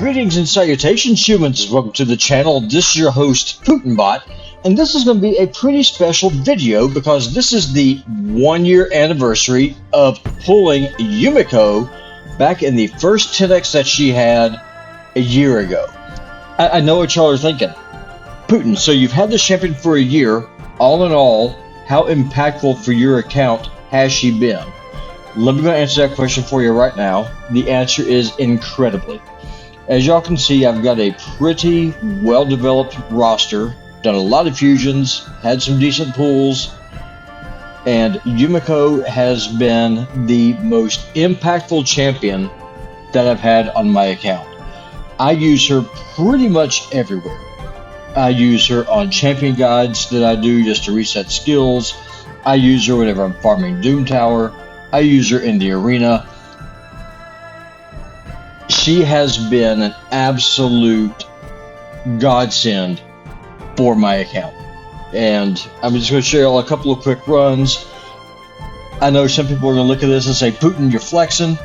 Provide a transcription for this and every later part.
Greetings and salutations, humans. Welcome to the channel. This is your host, PutinBot, and this is going to be a pretty special video because this is the 1-year anniversary of pulling Yumeko back in the first 10x that she had a year ago. I know what y'all are thinking. Putin, so you've had this champion for a year. All in all, how impactful for your account has she been? Let me go answer that question for you right now. The answer is incredibly. As y'all can see, I've got a pretty well-developed roster, done a lot of fusions, had some decent pulls, and Yumeko has been the most impactful champion that I've had on my account. I use her pretty much everywhere. I use her on champion guides that I do just to reset skills. I use her whenever I'm farming Doom Tower. I use her in the arena. She has been an absolute godsend for my account. And I'm just going to show you all a couple of quick runs. I know some people are going to look at this and say, Putin, you're flexing.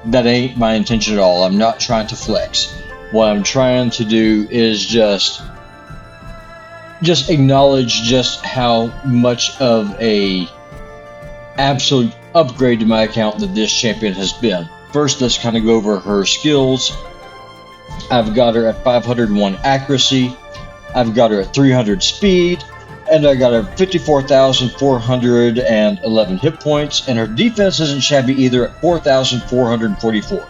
That ain't my intention at all. I'm not trying to flex. What I'm trying to do is just acknowledge just how much of a absolute upgrade to my account that this champion has been. First, let's kind of go over her skills. I've got her at 501 accuracy, I've got her at 300 speed, and I got her 54,411 hit points, and her defense isn't shabby either at 4,444.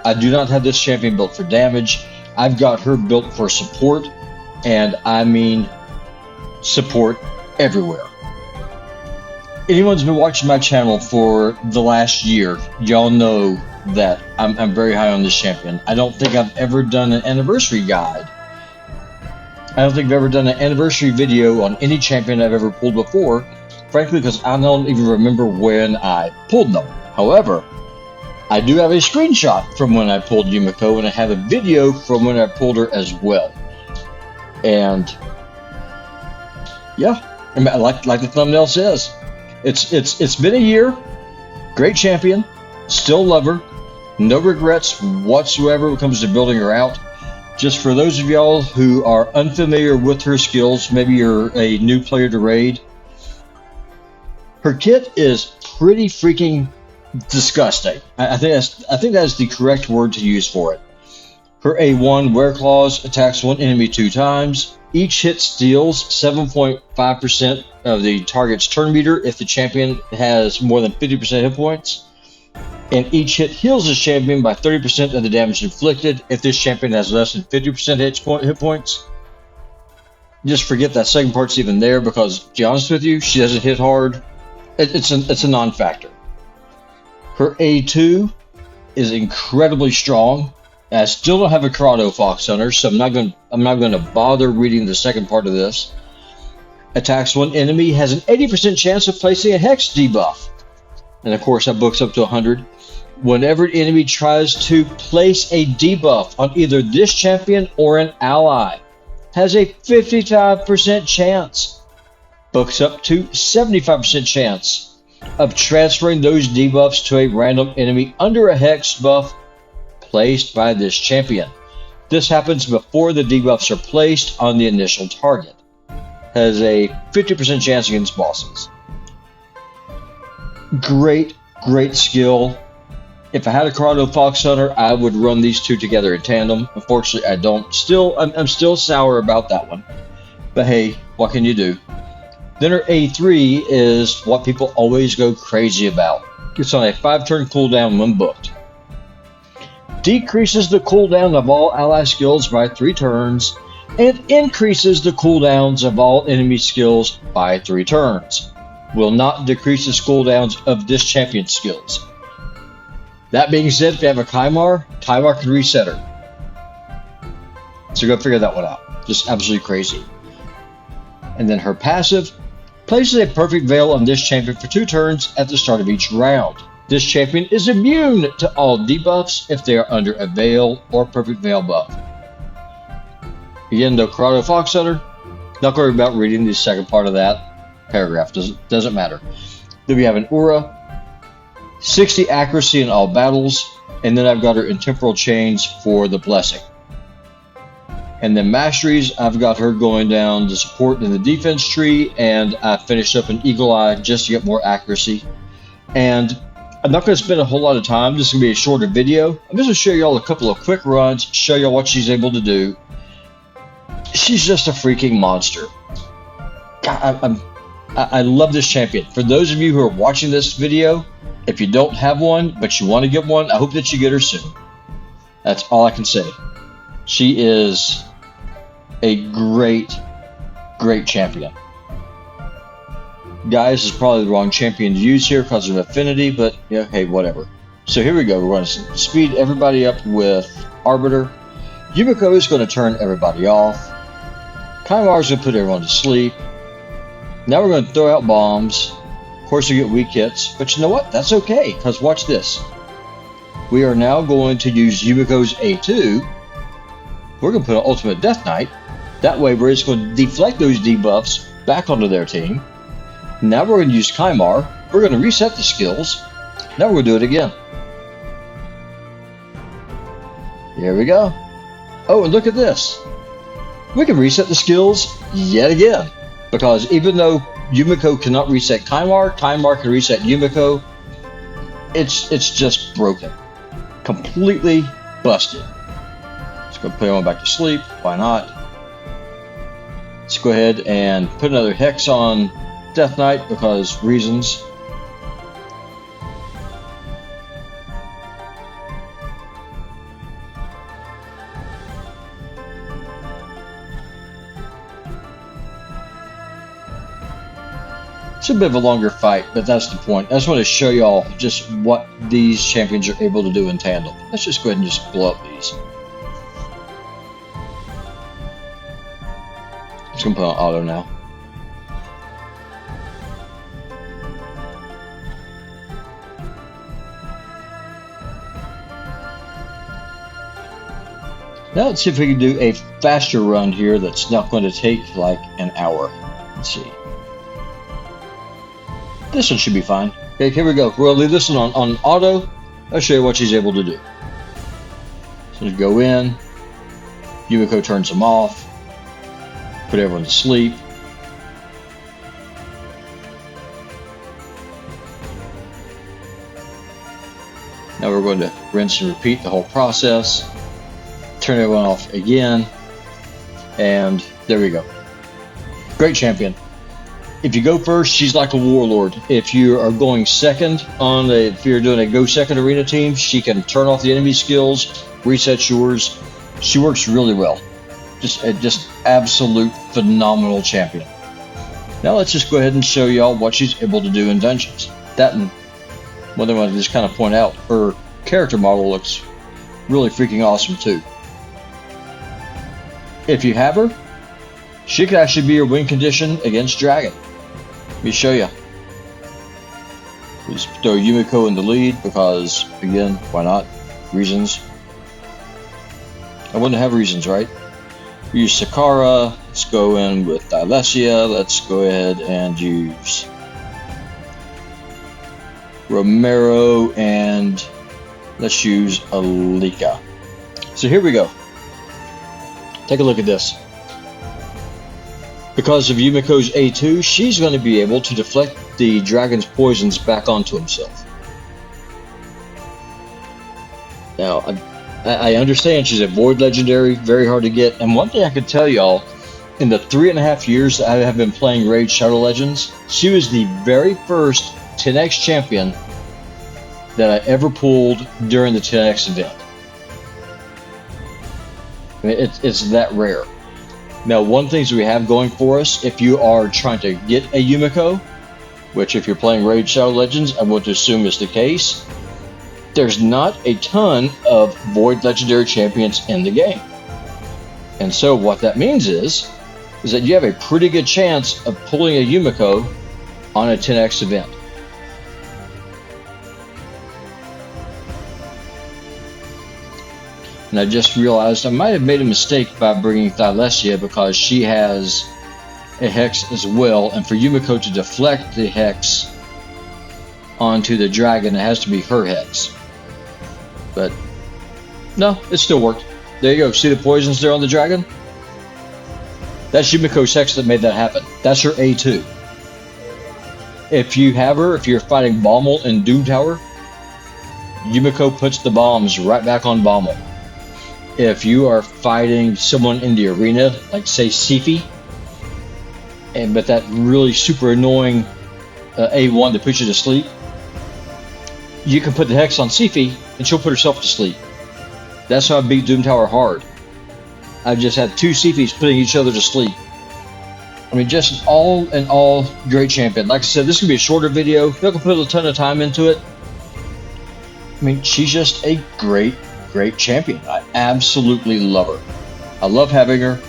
I do not have this champion built for damage. I've got her built for support, and I mean support everywhere. Anyone's been watching my channel for the last year, y'all know that I'm very high on this champion. I don't think I've ever done an anniversary guide. I don't think I've ever done an anniversary video on any champion I've ever pulled before, frankly, because I don't even remember when I pulled them. However, I do have a screenshot from when I pulled Yumeko, and I have a video from when I pulled her as well. And yeah, like the thumbnail says, it's been a year. Great champion, still love her, no regrets whatsoever when it comes to building her out. Just for those of y'all who are unfamiliar with her skills, maybe you're a new player to raid, her kit is pretty freaking disgusting. I think that's the correct word to use for it. Her A1 Wear Claws attacks one enemy 2 times. Each hit steals 7.5% of the target's turn meter if the champion has more than 50% hit points. And each hit heals this champion by 30% of the damage inflicted if this champion has less than 50% hit points. Just forget that second part's even there because, to be honest with you, she doesn't hit hard. It's a non-factor. Her A2 is incredibly strong. I still don't have a Corrado Fox Hunter, so I'm not going to bother reading the second part of this. Attacks one enemy, has an 80% chance of placing a Hex debuff. And of course, that books up to 100. Whenever an enemy tries to place a debuff on either this champion or an ally, has a 55% chance, books up to 75% chance of transferring those debuffs to a random enemy under a Hex buff placed by this champion. This happens before the debuffs are placed on the initial target. Has a 50% chance against bosses. Great skill. If I had a Corrado Fox Hunter, I would run these two together in tandem. Unfortunately, I don't. I'm still sour about that one. But hey, what can you do? Then her A3 is what people always go crazy about. It's on a 5-turn cooldown when booked. Decreases the cooldown of all ally skills by 3 turns, and increases the cooldowns of all enemy skills by 3 turns. Will not decrease the cooldowns of this champion's skills. That being said, if you have a Kymar can reset her. So go figure that one out. Just absolutely crazy. And then her passive places a perfect veil on this champion for 2 turns at the start of each round. This champion is immune to all debuffs if they are under a veil or perfect veil buff. Again, the Corrado Fox Hunter, not worry about reading the second part of that paragraph, doesn't matter. Then we have an Aura, 60 accuracy in all battles, and then I've got her in temporal chains for the blessing. And then masteries, I've got her going down the support and the defense tree, and I finished up an eagle eye just to get more accuracy. And I'm not going to spend a whole lot of time. This is going to be a shorter video. I'm just going to show y'all a couple of quick runs, show y'all what she's able to do. She's just a freaking monster. God, I love this champion. For those of you who are watching this video, if you don't have one, but you want to get one, I hope that you get her soon. That's all I can say. She is a great, great champion. Guys, is probably the wrong champion to use here because of affinity, but yeah, hey, whatever. So here we go. We're going to speed everybody up with Arbiter. Yumeko is going to turn everybody off. Kaimar is going to put everyone to sleep. Now we're going to throw out bombs. Of course, you get weak hits, but you know what? That's okay, because watch this. We are now going to use Yumeko's A2. We're going to put an Ultimate Death Knight. That way, we're just going to deflect those debuffs back onto their team. Now we're going to use Kaimar. We're going to reset the skills. Now we're going to do it again. Here we go. Oh, and look at this. We can reset the skills yet again. Because even though Yumeko cannot reset Kaimar, Kaimar can reset Yumeko. It's just broken. Completely busted. Let's go put everyone back to sleep. Why not? Let's go ahead and put another Hex on Death Knight because reasons. It's a bit of a longer fight, but that's the point. I just want to show y'all just what these champions are able to do in tandem. Let's just go ahead and just blow up these. Just gonna put on auto now. Now let's see if we can do a faster run here that's not going to take like an hour. Let's see. This one should be fine. Okay, here we go. We'll leave this one on auto. I'll show you what she's able to do. So you go in. Yumeko turns them off. Put everyone to sleep. Now we're going to rinse and repeat the whole process. Turn everyone off again. And there we go. Great champion. If you go first, she's like a warlord. If you are going second if you're doing a go second arena team, she can turn off the enemy skills, reset yours. She works really well. Just absolute phenomenal champion. Now let's just go ahead and show y'all what she's able to do in dungeons. That and one thing I want to just kind of point out, her character model looks really freaking awesome too. If you have her, she could actually be your win condition against Dragon. Let me show you. We just throw Yumeko in the lead because, again, why not? Reasons. I wouldn't have reasons, right? We use Sakara. Let's go in with Dilesia. Let's go ahead and use Romero, and let's use Alika. So here we go. Take a look at this. Because of Yumeko's A2, she's going to be able to deflect the dragon's poisons back onto himself. Now, I understand she's a void legendary, very hard to get. And one thing I could tell y'all, in the 3.5 years that I have been playing Raid Shadow Legends, she was the very first 10x champion that I ever pulled during the 10x event. I mean, it's that rare. Now, one thing we have going for us, if you are trying to get a Yumeko, which if you're playing Raid Shadow Legends, I would assume is the case, there's not a ton of Void Legendary champions in the game. And so what that means is that you have a pretty good chance of pulling a Yumeko on a 10x event. And I just realized I might have made a mistake by bringing Dilesia because she has a Hex as well. And for Yumeko to deflect the Hex onto the dragon, it has to be her Hex. But no, it still worked. There you go. See the poisons there on the dragon? That's Yumeko Sex that made that happen. That's her A2. If you have her, if you're fighting Baumel in Doom Tower, Yumeko puts the bombs right back on Baumel. If you are fighting someone in the arena, like say Sifi, but that really super annoying A1 that puts you to sleep, you can put the Hex on Sifi and she'll put herself to sleep. That's how I beat Doom Tower hard. I've just had 2 Sifis putting each other to sleep. I mean, just all in all, great champion. Like I said, this is going to be a shorter video. Not going to put a ton of time into it. I mean, she's just a great champion. I absolutely love her. I love having her.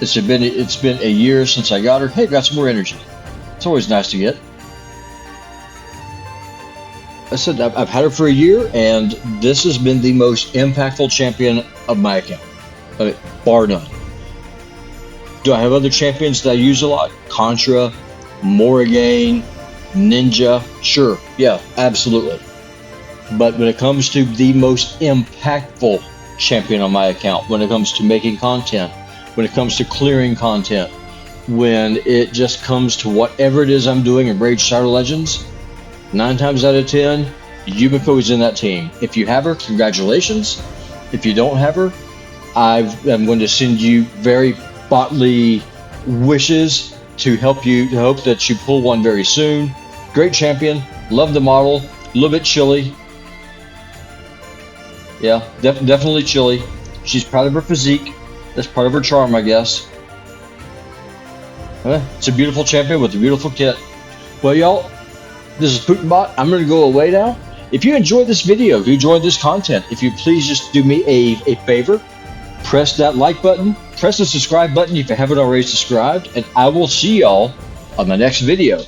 It's been a year since I got her. Hey, got some more energy. It's always nice to get. I said I've had her for a year, and this has been the most impactful champion of my account. I mean, bar none. Do I have other champions that I use a lot? Contra, Morrigan, Ninja. Sure, yeah, absolutely. But when it comes to the most impactful champion on my account, when it comes to making content, when it comes to clearing content, when it just comes to whatever it is I'm doing in Raid Shadow Legends, 9 times out of 10, Yumeko is in that team. If you have her, congratulations. If you don't have her, I'm going to send you very botly wishes to help you, to hope that you pull one very soon. Great champion, love the model, a little bit chilly. Yeah, definitely chilly. She's proud of her physique. That's part of her charm, I guess. It's a beautiful champion with a beautiful kit. Well, y'all, this is PutinBot. I'm going to go away now. If you enjoyed this video, if you enjoyed this content, if you please just do me a favor, press that like button, press the subscribe button if you haven't already subscribed, and I will see y'all on the next video.